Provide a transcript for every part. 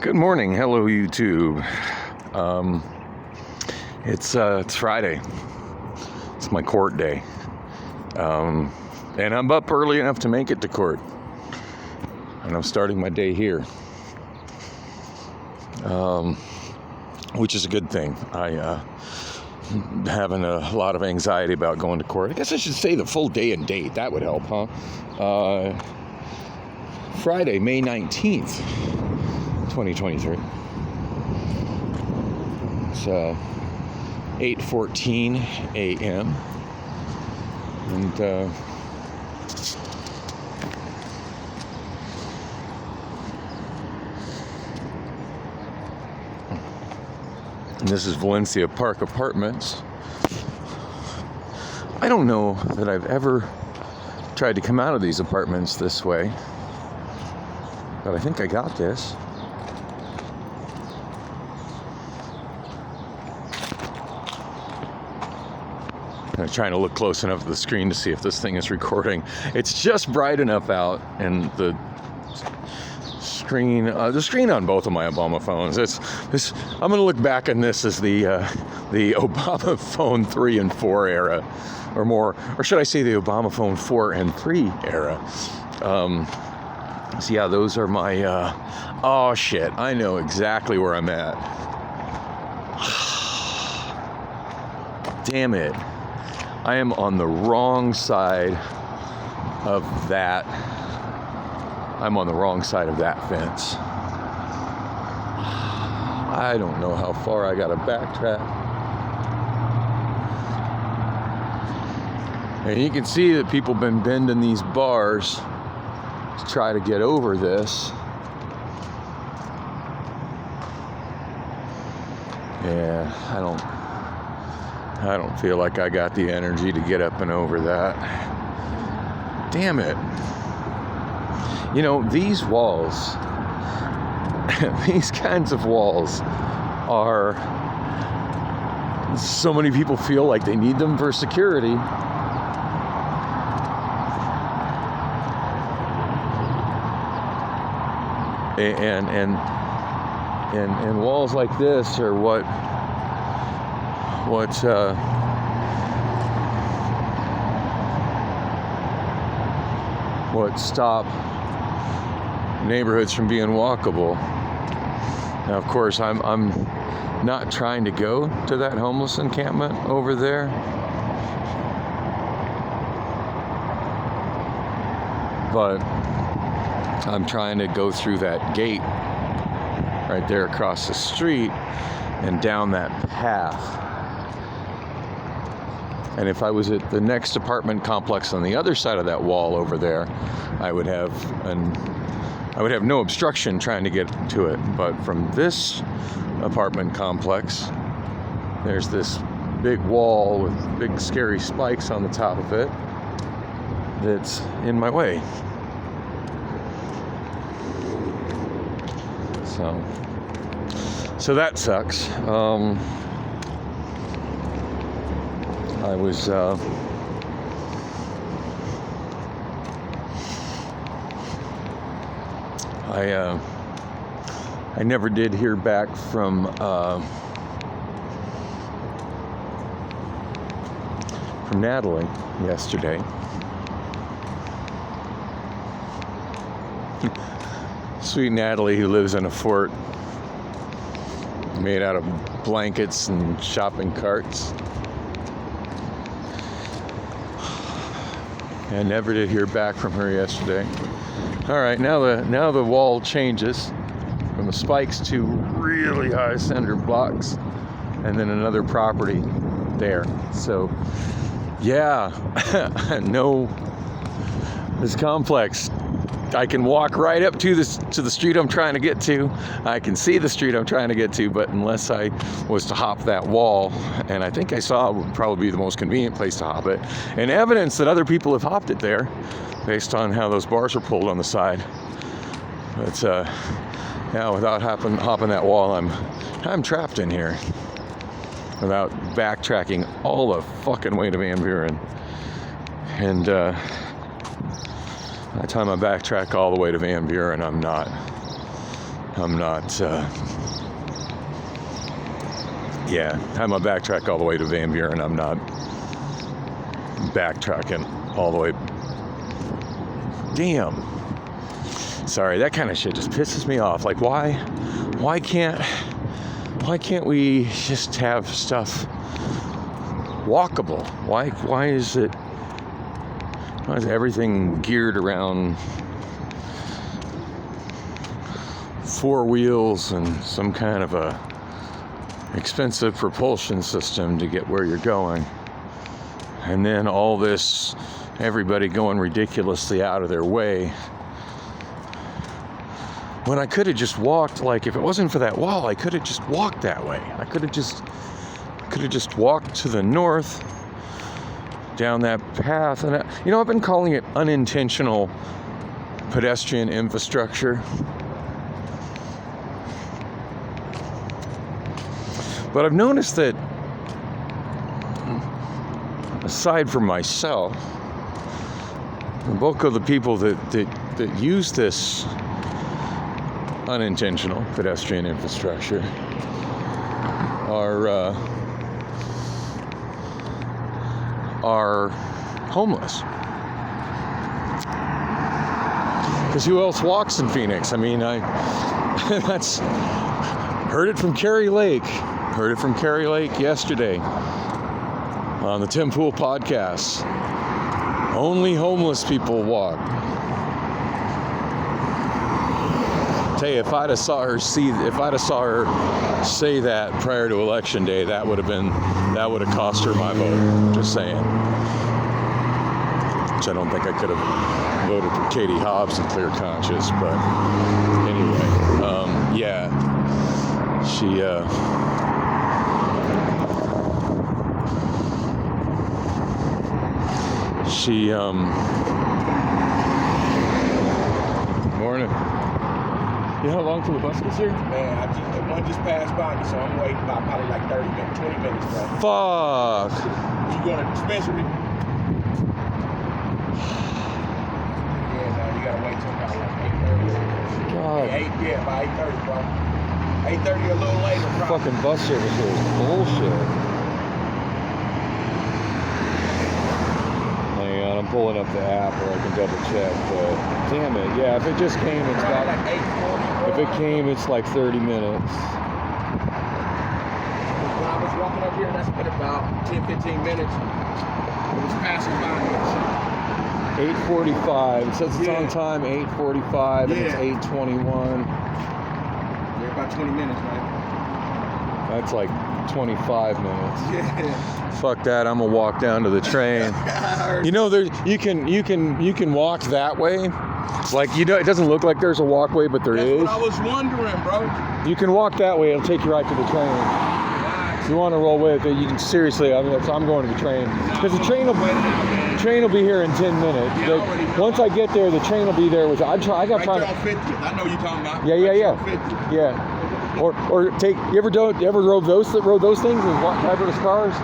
Good morning. Hello, YouTube. It's Friday. It's my court day. And I'm up early enough to make it to court. And I'm starting my day here. Which is a good thing. Having a lot of anxiety about going to court. I guess I should say the full day and date. That would help, huh? Friday, May 19th, 2023. It's 8:14 a.m. And this is Valencia Park Apartments. I don't know that I've ever tried to come out of these apartments this way, but I think I got this. I'm trying to look close enough at the screen to see if this thing is recording. It's just bright enough out, and the screen on both of my Obamaphones. I'm going to look back on this as the Obamaphone 3 and 4 era, or more, or should I say the Obamaphone 4 and 3 era. So yeah, those are my. Oh shit! I know exactly where I'm at. Damn it! I am on the wrong side of that. I'm on the wrong side of that fence. I don't know how far I gotta backtrack. And you can see that people have been bending these bars to try to get over this. Yeah, I don't feel like I got the energy to get up and over that. Damn it. You know, these walls, these kinds of walls are, so many people feel like they need them for security. And walls like this are what stop neighborhoods from being walkable. Now, of course, I'm not trying to go to that homeless encampment over there. But I'm trying to go through that gate right there across the street and down that path. And if I was at the next apartment complex on the other side of that wall over there, I would have no obstruction trying to get to it. But from this apartment complex, there's this big wall with big scary spikes on the top of it that's in my way. So that sucks. I never did hear back from Natalie yesterday. Sweet Natalie, who lives in a fort made out of blankets and shopping carts. I never did hear back from her yesterday. All right, now the wall changes from the spikes to really high cinder blocks, and then another property there. So, yeah, no, this complex. I can walk right up to the street I'm trying to get to. I can see the street I'm trying to get to, but unless I was to hop that wall, and I think I saw it would probably be the most convenient place to hop it, and evidence that other people have hopped it there, based on how those bars are pulled on the side. But yeah, without hopping that wall, I'm trapped in here, without backtracking all the fucking way to Van Buren. And by the time I backtrack all the way to Van Buren, I'm not I'm not, I'm a backtrack all the way to Van Buren. I'm not backtracking all the way. Damn. Sorry, that kind of shit just pisses me off. Like, why can't we just have stuff walkable? Why is everything geared around four wheels and some kind of a expensive propulsion system to get where you're going? And then all this, everybody going ridiculously out of their way. When I could have just walked, like, if it wasn't for that wall, I could have just walked that way. I could have just walked to the north down that path. And I've been calling it unintentional pedestrian infrastructure. But I've noticed that, aside from myself, the bulk of the people that use this unintentional pedestrian infrastructure are homeless. Because who else walks in Phoenix? I mean, that's heard it from Carrie Lake. Heard it from Carrie Lake yesterday on the Tim Pool podcast. Only homeless people walk. Tell you, if I'd have saw her say that prior to Election Day, that would have cost her my vote. Just saying. Which I don't think I could have voted for Katie Hobbs in clear conscience, but anyway, she morning. You know how long till the bus gets here? Man, one just passed by me, so I'm waiting about probably like 30 minutes, 20 minutes, bro. Fuck. You going to the dispensary? Yeah, no, you gotta wait till about like 8:30. God. About 8:30, bro. 8:30 a little later, bro. Fucking bus service here is bullshit. Hang on, I'm pulling up the app where I can double check, but damn it, yeah, if it just came, it's about like 8:40. If it came, it's like 30 minutes. When I was walking up here, that's been about 10-15 minutes. It was passing by me. 8:45. It says it's on time, 8:45, and it's 8:21. Yeah, about 20 minutes, man. That's like 25 minutes. Yeah. Fuck that, I'm gonna walk down to the train. You know, you can walk that way. Like, it doesn't look like there's a walkway, but there is. That's what I was wondering, bro. You can walk that way, it'll take you right to the train. Nice. If you want to roll with it, you can, seriously, I'm going to the train. Because the train will be here in 10 minutes. Once I get there, the train will be there. Right there on 50th. I know you're talking about. Yeah. 50th. Yeah. Or take, you ever rode those things and driverless cars?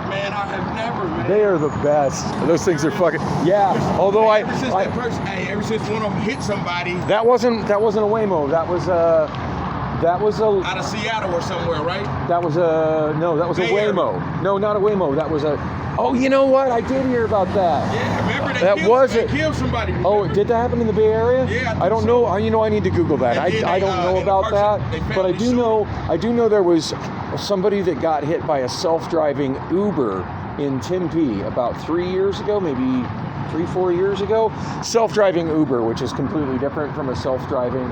Man, I have never, man. They are the best. Those things are fucking, yeah. Although ever since one of them hit somebody. That wasn't a Waymo. That was a out of Seattle or somewhere, right? That was a Waymo. No, not a Waymo. That was a. Oh, you know what? I did hear about that. Yeah, remember they killed somebody. Remember? Oh, did that happen in the Bay Area? Yeah. I don't know. I need to Google that. I don't know about that. But I do know there was somebody that got hit by a self-driving Uber in Tempe about 3 years ago, maybe 3-4 years ago. Self-driving Uber, which is completely different from a self-driving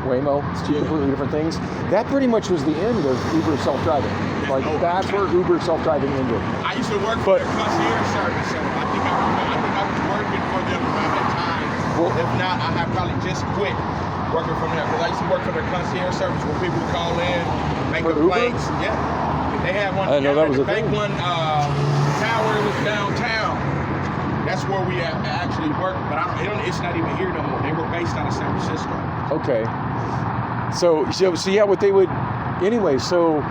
Waymo. It's two completely different things. That pretty much was the end of Uber self-driving. Like, that's where Uber self-driving ended. I used to work for their concierge service, so I think I was working for them around that time. Well, if not, I have probably just quit working from there, because I used to work for their concierge service where people would call in, make complaints. Yeah. They had one. I didn't know that was a thing. One tower was downtown. That's where we actually worked, but it's not even here no more. They were based out of San Francisco. Okay. So yeah, what they would, anyway, so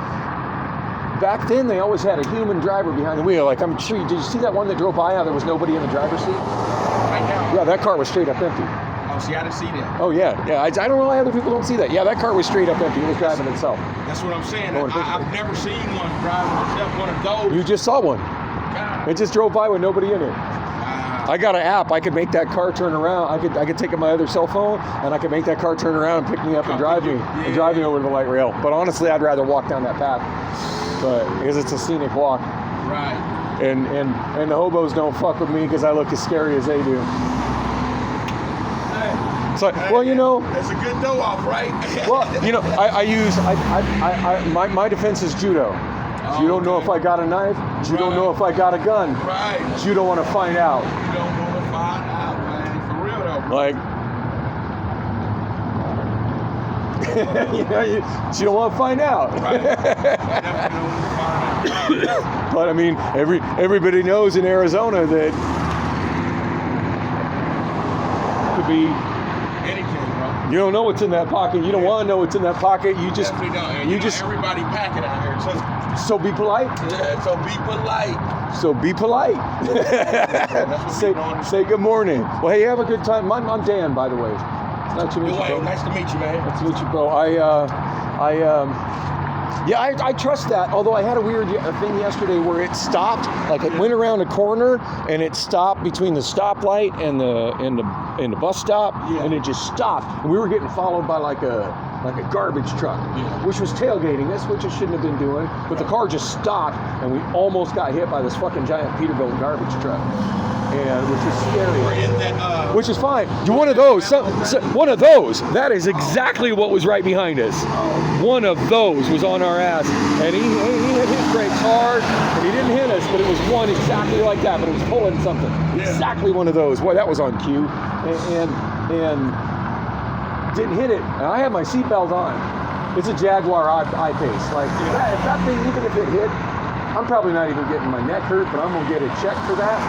back then they always had a human driver behind the wheel. Like, I'm sure, did you see that one that drove by, how there was nobody in the driver's seat? Right now? Yeah, that car was straight up empty. Oh, See, I didn't see that. Oh yeah. I don't know why other people don't see that. Yeah, that car was straight up empty. It was driving itself. That's what I'm saying. Oh, I've never seen one driving itself, one of those. You just saw one. God. It just drove by with nobody in it. Wow. I got an app. I could make that car turn around. I could take my other cell phone and I could make that car turn around and pick me up and drive me over to the light rail. But honestly, I'd rather walk down that path, because it's a scenic walk. Right. And the hobos don't fuck with me because I look as scary as they do. It's like, well, you know, That's a good dough off, right? well, you know, my defense is judo. You don't know if I got a knife. You don't know if I got a gun. Right. You don't want to find out. You don't want to find out, man. For real though. Like, you know, you don't want to find out. Right. Definitely don't want to find out. But I mean, everybody knows in Arizona that could be. Anything, bro. You don't know what's in that pocket. You don't want to know what's in that pocket. You just, Definitely don't. And everybody packing out here. So be polite. Yeah, so be polite. So be polite. say good morning. Well, hey, have a good time. I'm Dan, by the way. Nice to meet you, bro. Nice to meet you, man. Nice to meet you, bro. I trust that. Although I had a weird thing yesterday where it stopped, like it went around a corner and it stopped between the stoplight and the bus stop, and it just stopped. And we were getting followed by like a garbage truck, which was tailgating us, which it shouldn't have been doing. But the car just stopped, and we almost got hit by this fucking giant Peterbilt garbage truck, and which was scary. Which is fine. You one of those. One of those. That is exactly what was right behind us. One of those was on our ass, and he hit his brakes hard, and he didn't hit us, but it was one exactly like that, but it was pulling something. Exactly one of those. Boy, that was on cue, and didn't hit it. And I had my seatbelt on. It's a Jaguar I-Pace. Like if that thing, even if it hit, I'm probably not even getting my neck hurt, but I'm gonna get a check for that.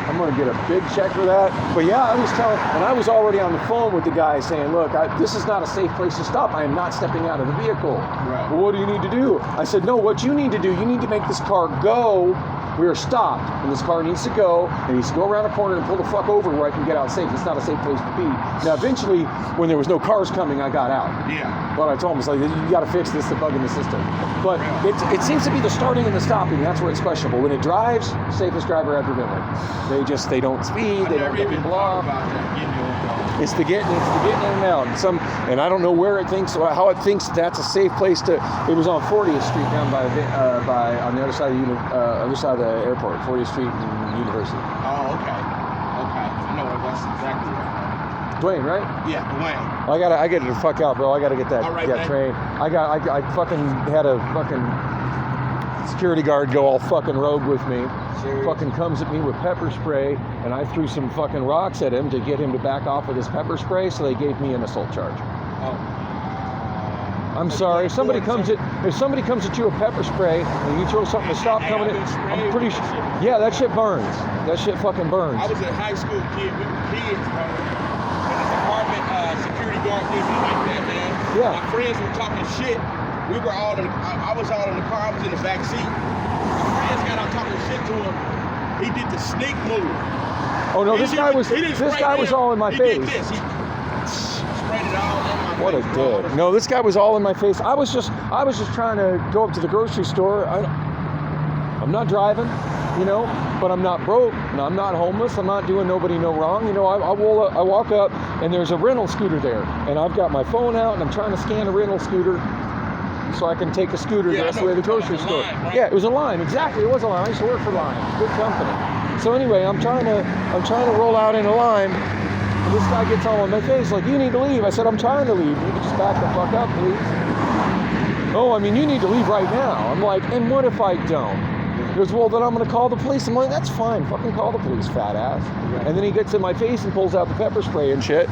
I'm going to get a big check for that. But yeah, I was already on the phone with the guy saying, look, this is not a safe place to stop. I am not stepping out of the vehicle. Right. Well, what do you need to do? I said, no, what you need to do, you need to make this car go. We are stopped, and this car needs to go. It needs to go around a corner and pull the fuck over where I can get out safe. It's not a safe place to be. Now, eventually, when there was no cars coming, I got out. Yeah. But I told him, it's like, you got to fix this, the bug in the system. But it seems to be the starting and the stopping. That's where it's questionable. When it drives, safest driver ever driven. They don't speed. They don't get people off. It's the getting in and out. And I don't know where it thinks, how it thinks that's a safe place to. It was on 40th Street down by on the other side of the airport, 40th Street and University. Oh, okay. No, that's exactly right. Dwayne, right? Yeah, Dwayne. I gotta get the fuck out, bro. I gotta get that train. I fucking had a fucking security guard go all fucking rogue with me. Serious? Fucking comes at me with pepper spray, and I threw some fucking rocks at him to get him to back off with his pepper spray, so they gave me an assault charge. Oh. I'm sorry. If somebody comes at you with pepper spray and you throw something to stop coming in, I'm pretty sure. Yeah, that shit burns. That shit fucking burns. I was a high school kid. We were kids, bro. And the department security guard did me like that, man. Yeah. My friends were talking shit. We were all I was all in the car. I was in the back seat. My friends got out talking shit to him. He did the sneak move. Oh no, this guy was all in my face. He did this. He sprayed it all in my face. What a dick. No, this guy was all in my face. I was just trying to go up to the grocery store. I'm not driving, but I'm not broke. No, I'm not homeless. I'm not doing nobody no wrong. I walk up and there's a rental scooter there, and I've got my phone out and I'm trying to scan a rental scooter so I can take a scooter the rest of the way to the grocery store. Line, right? Yeah, it was a Lime. Exactly, it was a Lime. I used to work for Lime. Good company. So anyway, I'm trying to roll out in a Lime. And this guy gets all in my face like, you need to leave. I said, I'm trying to leave. You can just back the fuck up, please. Oh, I mean, you need to leave right now. I'm like, and what if I don't? He goes, well, then I'm going to call the police. I'm like, that's fine. Fucking call the police, fat ass. And then he gets in my face and pulls out the pepper spray and shit.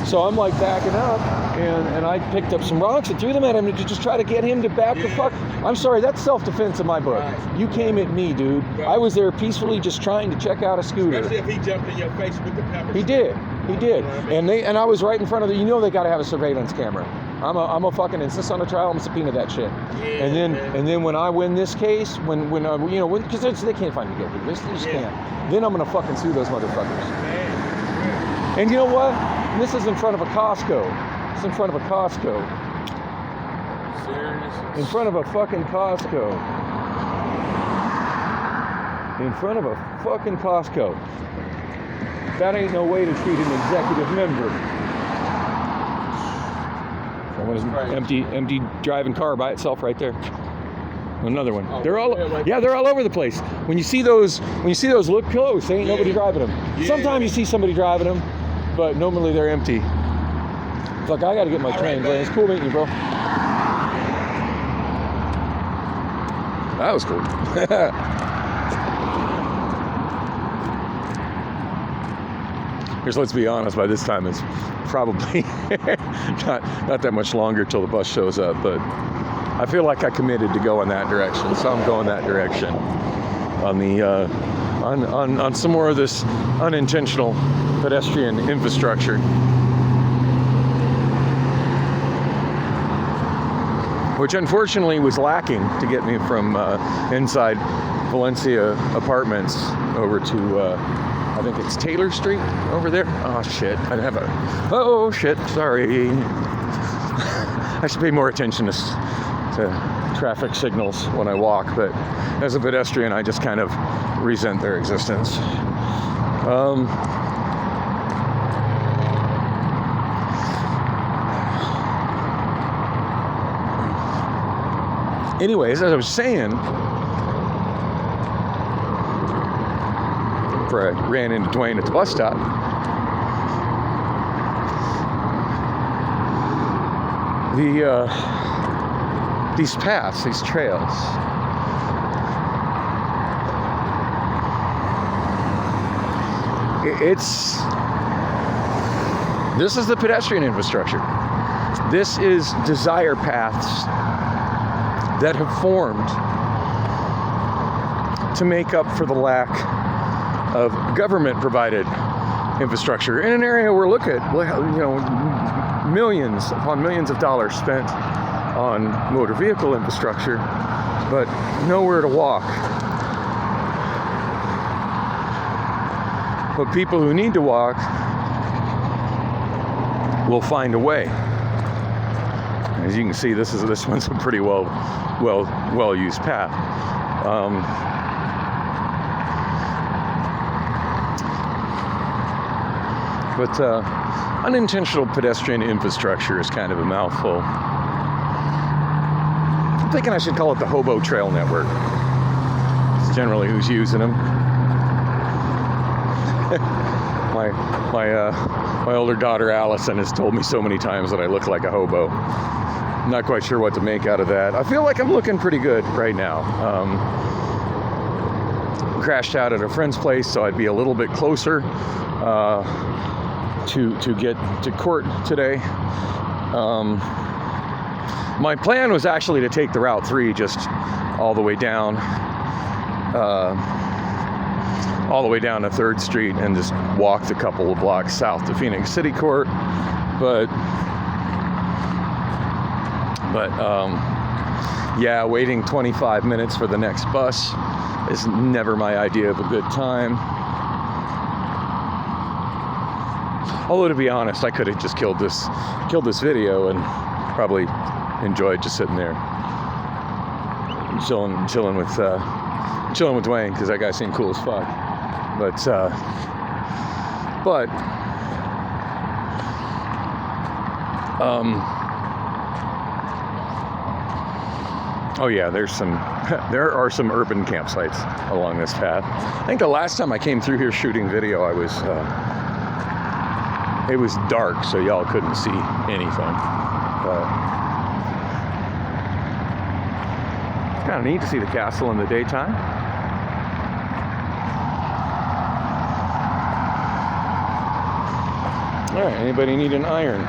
So I'm like backing up, and I picked up some rocks and threw them at him to just try to get him to back the fuck. I'm sorry, that's self-defense in my book. Right. You came at me, dude. Right. I was there peacefully just trying to check out a scooter. Especially if he jumped in your face with the pepper spray. He did. And I was right in front of the. They got to have a surveillance camera. I'm a fucking insist on a trial. I'm a subpoena that shit. Yeah, and then when I win this case, because they can't find me guilty. They just can't. Then I'm gonna fucking sue those motherfuckers. Man. And you know what? And this is in front of a Costco. It's in front of a Costco. Serious? In front of a fucking Costco. In front of a fucking Costco. That ain't no way to treat an executive member. Empty driving car by itself right there. Another one. Oh, They're all yeah, they're all over the place. When you see those, look close. Ain't nobody driving them. Yeah. Sometimes you see somebody driving them, but normally they're empty. Fuck, I gotta get my train, bro. It's cool meeting you, bro. That was cool. Because let's be honest, by this time it's probably not that much longer till the bus shows up, but I feel like I committed to go in that direction, so I'm going that direction on the on some more of this unintentional pedestrian infrastructure. Which unfortunately was lacking to get me from inside Valencia Apartments over to I think it's Taylor Street over there. Oh shit, I'd have a, oh shit, sorry. I should pay more attention to traffic signals when I walk, but as a pedestrian, I just kind of resent their existence. Anyways, as I was saying, before I ran into Dwayne at the bus stop, these paths, these trails, this is the pedestrian infrastructure. This is desire paths that have formed to make up for the lack of government-provided infrastructure in an area where, look at, millions upon millions of dollars spent on motor vehicle infrastructure, but nowhere to walk. But people who need to walk will find a way. As you can see, this one's a pretty well used path. But unintentional pedestrian infrastructure is kind of a mouthful. I'm thinking I should call it the Hobo Trail Network. It's generally who's using them. My older daughter Allison has told me so many times that I look like a hobo. I'm not quite sure what to make out of that. I feel like I'm looking pretty good right now. Crashed out at a friend's place, so I'd be a little bit closer to get to court today. My plan was actually to take the Route 3 just all the way down to 3rd Street and just walk the couple of blocks south to Phoenix City Court, but yeah, waiting 25 minutes for the next bus is never my idea of a good time. Although, to be honest, I could have just killed this video and probably enjoyed just sitting there chilling with Dwayne, because that guy seemed cool as fuck. Oh yeah, there are some urban campsites along this path. I think the last time I came through here shooting video, it was dark, so y'all couldn't see anything. But it's kind of neat to see the castle in the daytime. All right, anybody need an iron?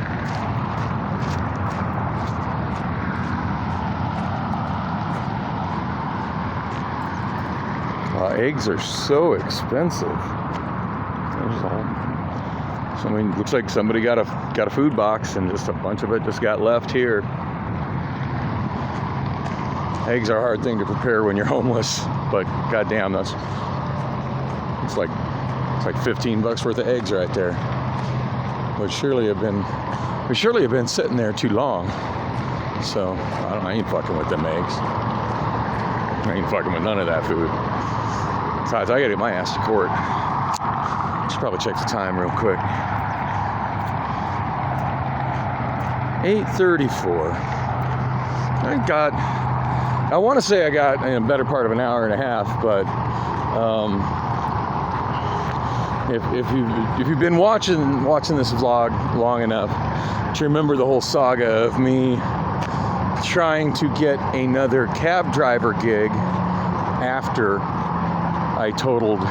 Eggs are so expensive. Looks like somebody got a food box and just a bunch of it just got left here. Eggs are a hard thing to prepare when you're homeless, but goddamn, it's like $15 worth of eggs right there. would surely have been sitting there too long. So I ain't fucking with them eggs. I ain't fucking with none of that food. Besides, I gotta get my ass to court. Should probably check the time real quick. 8:34. I want to say I got a better part of an hour and a half, but if you've been watching this vlog long enough to remember the whole saga of me trying to get another cab driver gig after I totaled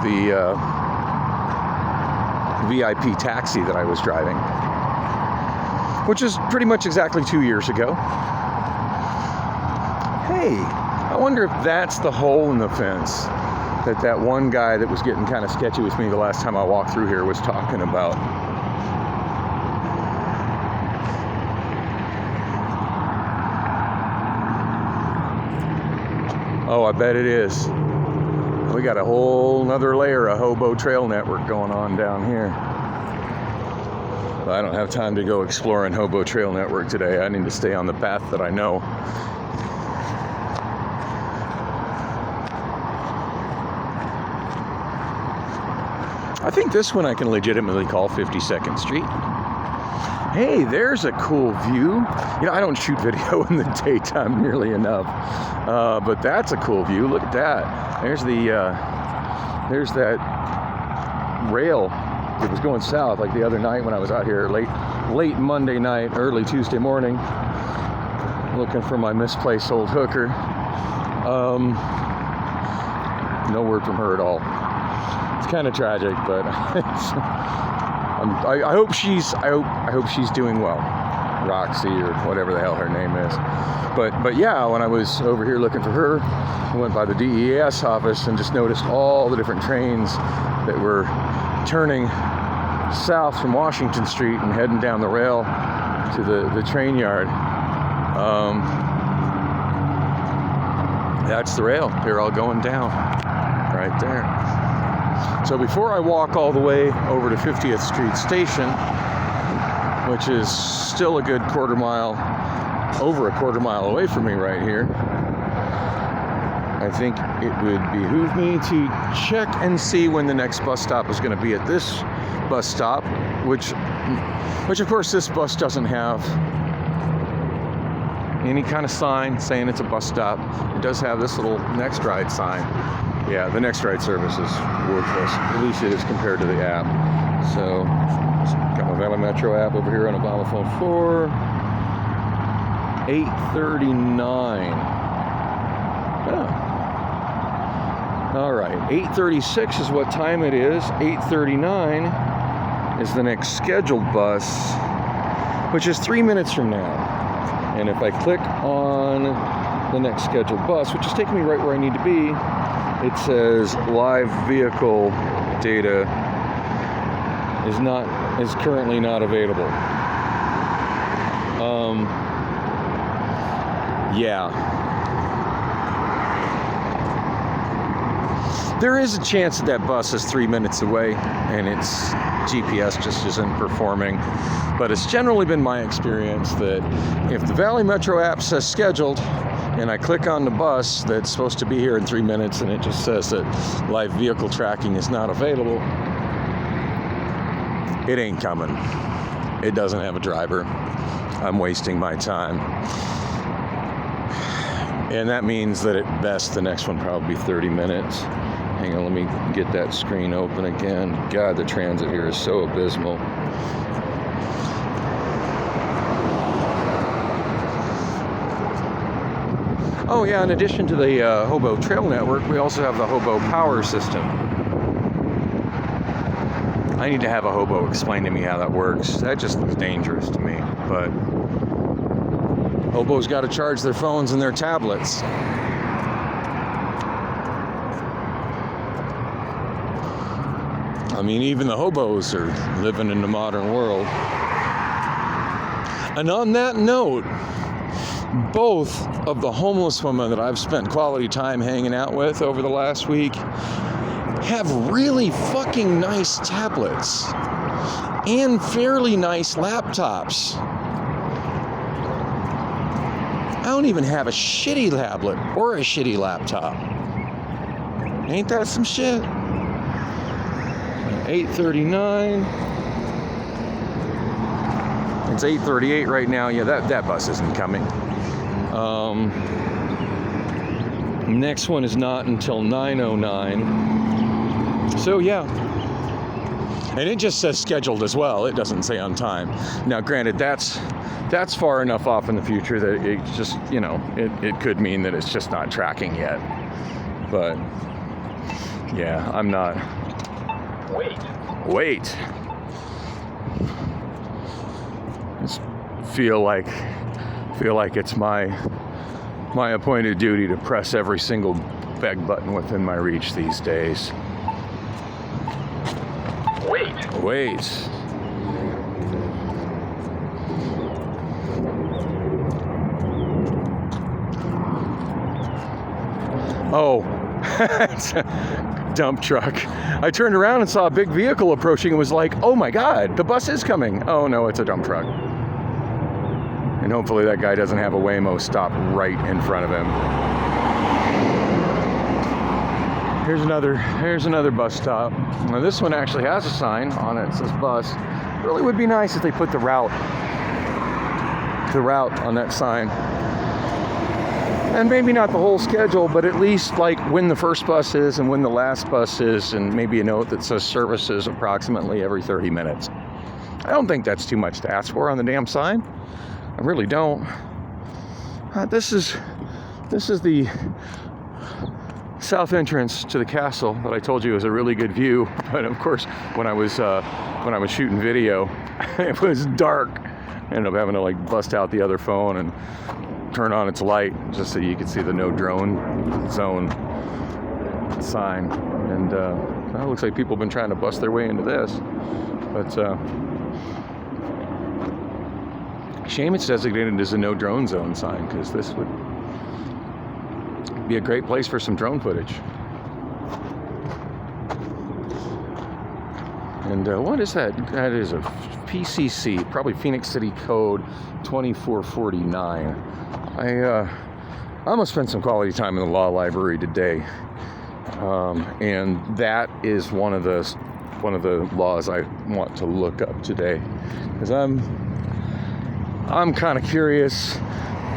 the VIP taxi that I was driving, which is pretty much exactly 2 years ago. Hey, I wonder if that's the hole in the fence that one guy that was getting kind of sketchy with me the last time I walked through here was talking about. Oh, I bet it is. We got a whole nother layer of hobo trail network going on down here. But I don't have time to go exploring hobo trail network today. I need to stay on the path that I know. I think this one I can legitimately call 52nd Street. Hey, there's a cool view. You know, I don't shoot video in the daytime nearly enough, but that's a cool view. Look at that. There's that rail that was going south like the other night when I was out here late Monday night, early Tuesday morning, looking for my misplaced old hooker. No word from her at all. It's kind of tragic, but I hope she's doing well, Roxy or whatever the hell her name is. But yeah, when I was over here looking for her, I went by the DES office and just noticed all the different trains that were turning south from Washington Street and heading down the rail to the train yard. That's the rail. They're all going down right there. So before I walk all the way over to 50th Street Station, which is still a good over a quarter mile away from me right here, I think it would behoove me to check and see when the next bus stop is going to be at this bus stop, which of course this bus doesn't have any kind of sign saying it's a bus stop. It does have this little next ride sign. Yeah, the next ride service is worthless. At least it is compared to the app. So, got my Valley Metro app over here on Obamaphone 4. 8:39. Oh. All right, 8:36 is what time it is. 8:39 is the next scheduled bus, which is 3 minutes from now. And if I click on the next scheduled bus, which is taking me right where I need to be, it says live vehicle data is currently not available. Yeah. There is a chance that bus is 3 minutes away and its GPS just isn't performing. But it's generally been my experience that if the Valley Metro app says scheduled, and I click on the bus that's supposed to be here in 3 minutes and it just says that live vehicle tracking is not available, it ain't coming. It doesn't have a driver. I'm wasting my time. And that means that at best the next one probably be 30 minutes. Hang on, let me get that screen open again. God, the transit here is so abysmal. Oh yeah, in addition to the Hobo Trail Network, we also have the Hobo Power System. I need to have a hobo explain to me how that works. That just looks dangerous to me, but hobos got to charge their phones and their tablets. I mean, even the hobos are living in the modern world. And on that note, both of the homeless women that I've spent quality time hanging out with over the last week have really fucking nice tablets. and fairly nice laptops. I don't even have a shitty tablet or a shitty laptop. Ain't that some shit? 8:39. It's 8:38 right now. Yeah, that bus isn't coming. Next one is not until 9:09. So yeah. And it just says scheduled as well. It doesn't say on time. Now, granted, that's far enough off in the future that it just, you know, it could mean that it's just not tracking yet. But yeah, I'm not. Wait. Just feel like it's my appointed duty to press every single beg button within my reach these days. Wait. Oh, it's a dump truck. I turned around and saw a big vehicle approaching and was like, oh my God, the bus is coming. Oh no, it's a dump truck. And hopefully that guy doesn't have a Waymo stop right in front of him. Here's another bus stop. Now this one actually has a sign on it. It says bus. It really would be nice if they put the route on that sign. And maybe not the whole schedule, but at least like when the first bus is and when the last bus is, and maybe a note that says services approximately every 30 minutes. I don't think that's too much to ask for on the damn sign. I really don't. This is the south entrance to the castle that I told you is a really good view. But of course, when I was shooting video, it was dark. I ended up having to like bust out the other phone and turn on its light just so you could see the no drone zone sign. And it looks like people have been trying to bust their way into this. But shame it's designated as a no drone zone sign, because this would be a great place for some drone footage. And what is that? That is a PCC, probably Phoenix City Code 2449. I'm gonna spend some quality time in the law library today, and that is one of the laws I want to look up today, because I'm kind of curious.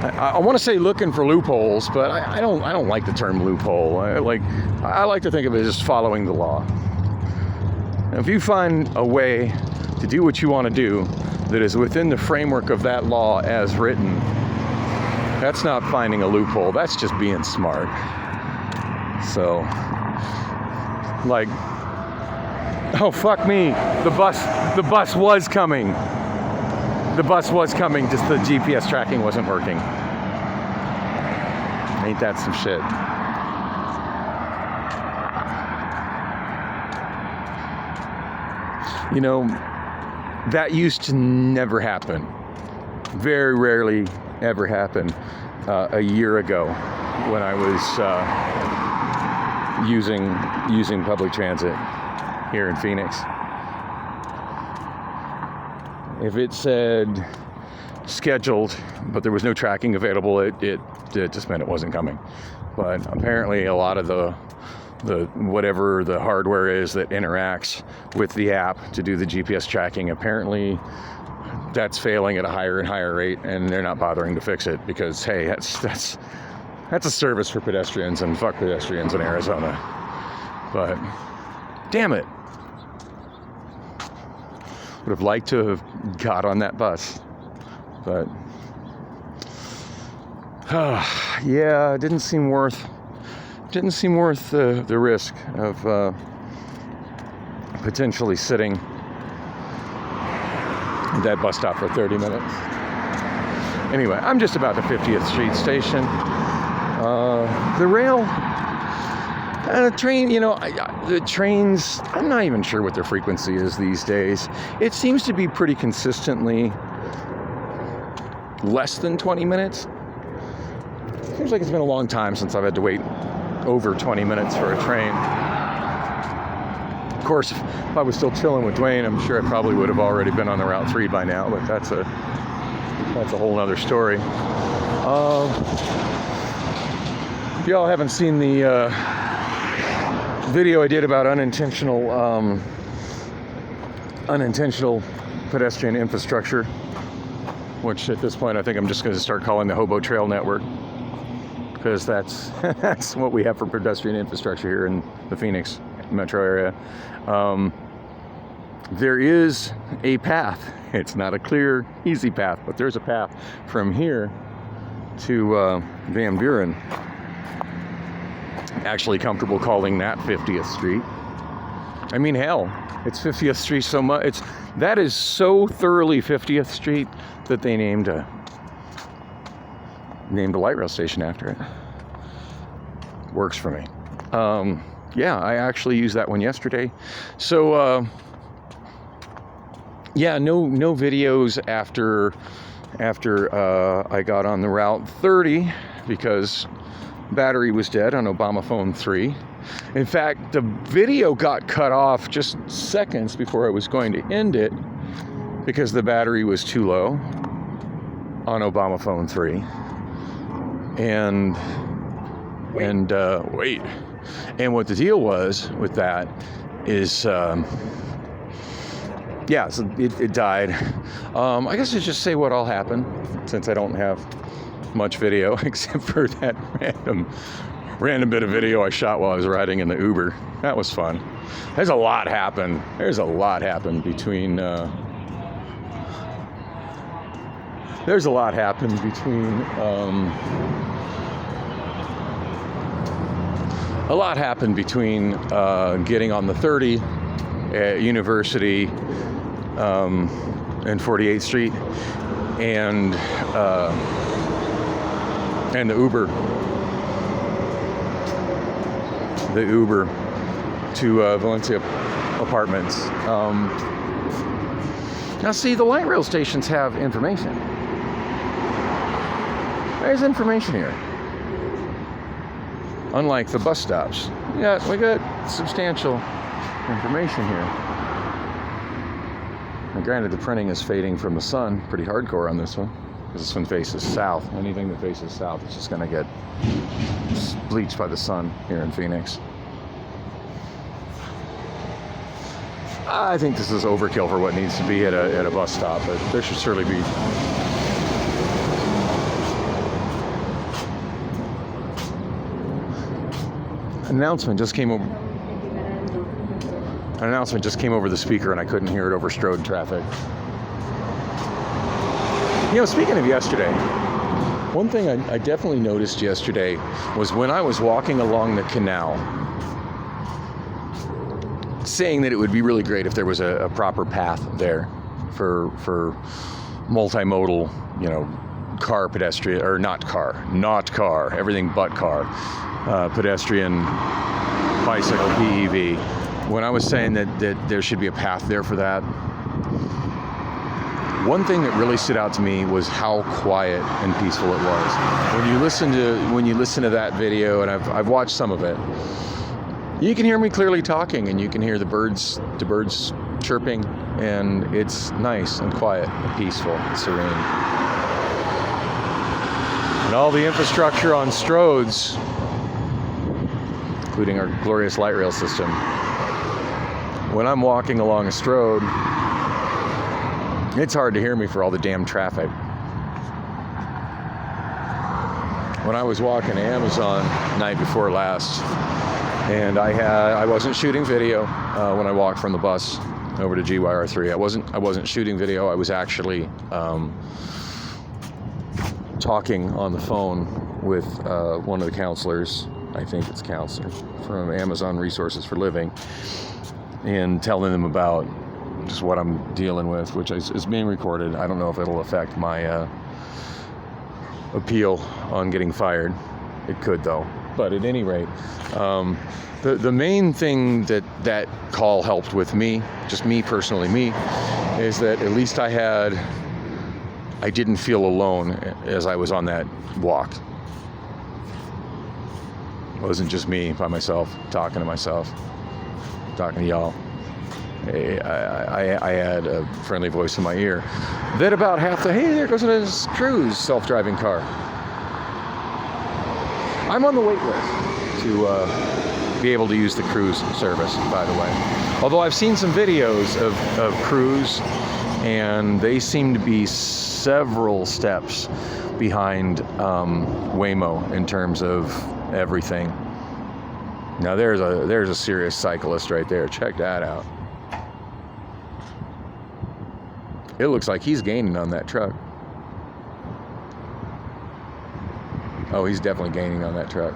I want to say looking for loopholes, but I don't like the term loophole. I like to think of it as just following the law. And if you find a way to do what you want to do that is within the framework of that law as written, that's not finding a loophole. That's just being smart. So, like, oh fuck me, the bus was coming. The bus was coming, just the GPS tracking wasn't working. Ain't that some shit? You know, that used to never happen. Very rarely ever happened a year ago when I was using public transit here in Phoenix. If it said scheduled, but there was no tracking available, it just meant it wasn't coming. But apparently a lot of the whatever the hardware is that interacts with the app to do the GPS tracking, apparently that's failing at a higher and higher rate, and they're not bothering to fix it because, hey, that's a service for pedestrians, and fuck pedestrians in Arizona. But damn it. Would have liked to have got on that bus, but yeah, it didn't seem worth the risk of potentially sitting at that bus stop for 30 minutes. Anyway, I'm just about the 50th Street station. The rail and the train, you know, the trains, I'm not even sure what their frequency is these days. It seems to be pretty consistently less than 20 minutes. Seems like it's been a long time since I've had to wait over 20 minutes for a train. course, if I was still chilling with Dwayne, I'm sure I probably would have already been on the Route 3 by now, but that's a whole nother story. If y'all haven't seen the video I did about unintentional pedestrian infrastructure, which at this point I think I'm just going to start calling the Hobo Trail Network, because that's that's what we have for pedestrian infrastructure here in the Phoenix metro area. There is a path. It's not a clear, easy path, but there's a path from here to Van Buren. Actually comfortable calling that 50th Street. I mean, hell, it's 50th Street so much. That is so thoroughly 50th Street that they named a light rail station after it. Works for me. Yeah, I actually used that one yesterday. So, yeah, no videos after I got on the Route 30 because battery was dead on Obamaphone 3. In fact, the video got cut off just seconds before I was going to end it because the battery was too low on Obamaphone 3. And what the deal was with that is, yeah, so it died. I guess I'll just say what all happened, since I don't have much video except for that random bit of video I shot while I was riding in the Uber. That was fun. There's a lot happened between getting on the 30 at University and 48th Street and the Uber to Valencia Apartments. Now see, the light rail stations have information. There's information here. Unlike the bus stops. Yeah, we got substantial information here. Now, granted, the printing is fading from the sun pretty hardcore on this one, because this one faces south. Anything that faces south is just going to get bleached by the sun here in Phoenix. I think this is overkill for what needs to be at a bus stop, but there should certainly be. An announcement just came over the speaker, and I couldn't hear it over Strode traffic. You know, speaking of yesterday, one thing I definitely noticed yesterday was when I was walking along the canal, saying that it would be really great if there was a proper path there for multimodal, you know, car, pedestrian, or not car, everything but car, pedestrian, bicycle, PEV. When I was saying that there should be a path there for that, one thing that really stood out to me was how quiet and peaceful it was. When you listen to that video, and I've watched some of it, you can hear me clearly talking, and you can hear the birds chirping, and it's nice and quiet and peaceful and serene. And all the infrastructure on Strodes, including our glorious light rail system. When I'm walking along a Strode, it's hard to hear me for all the damn traffic. When I was walking to Amazon night before last, and I wasn't shooting video when I walked from the bus over to GYR3. I wasn't shooting video. I was actually talking on the phone with one of the counselors. I think it's counselor from Amazon Resources for Living, and telling them about just what I'm dealing with, which is being recorded. I don't know if it'll affect my appeal on getting fired. It could, though. But at any rate, the main thing that call helped with me, just me personally, is that at least I didn't feel alone as I was on that walk. It wasn't just me by myself, talking to y'all. I had a friendly voice in my ear. Then about half the, hey, there goes this Cruise self-driving car. I'm on the wait list to be able to use the Cruise service, by the way. Although I've seen some videos of Cruise, and they seem to be several steps behind Waymo in terms of everything. Now there's a serious cyclist right there. Check that out. It looks like he's gaining on that truck. Oh, he's definitely gaining on that truck.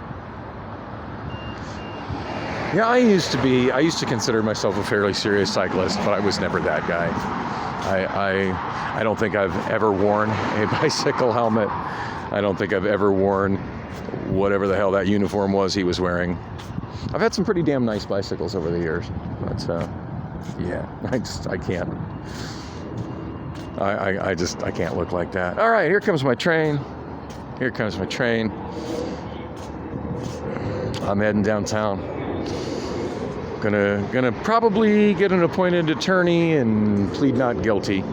Yeah, I used to consider myself a fairly serious cyclist, but I was never that guy. I don't think I've ever worn a bicycle helmet. I don't think I've ever worn whatever the hell that uniform was he was wearing. I've had some pretty damn nice bicycles over the years, but yeah, I can't. I can't look like that. All right, here comes my train. Here comes my train. I'm heading downtown. Gonna probably get an appointed attorney and plead not guilty.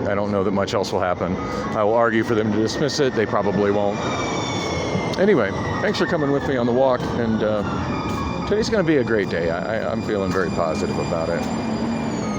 I don't know that much else will happen. I will argue for them to dismiss it. They probably won't. Anyway, thanks for coming with me on the walk, and today's gonna be a great day. I'm feeling very positive about it.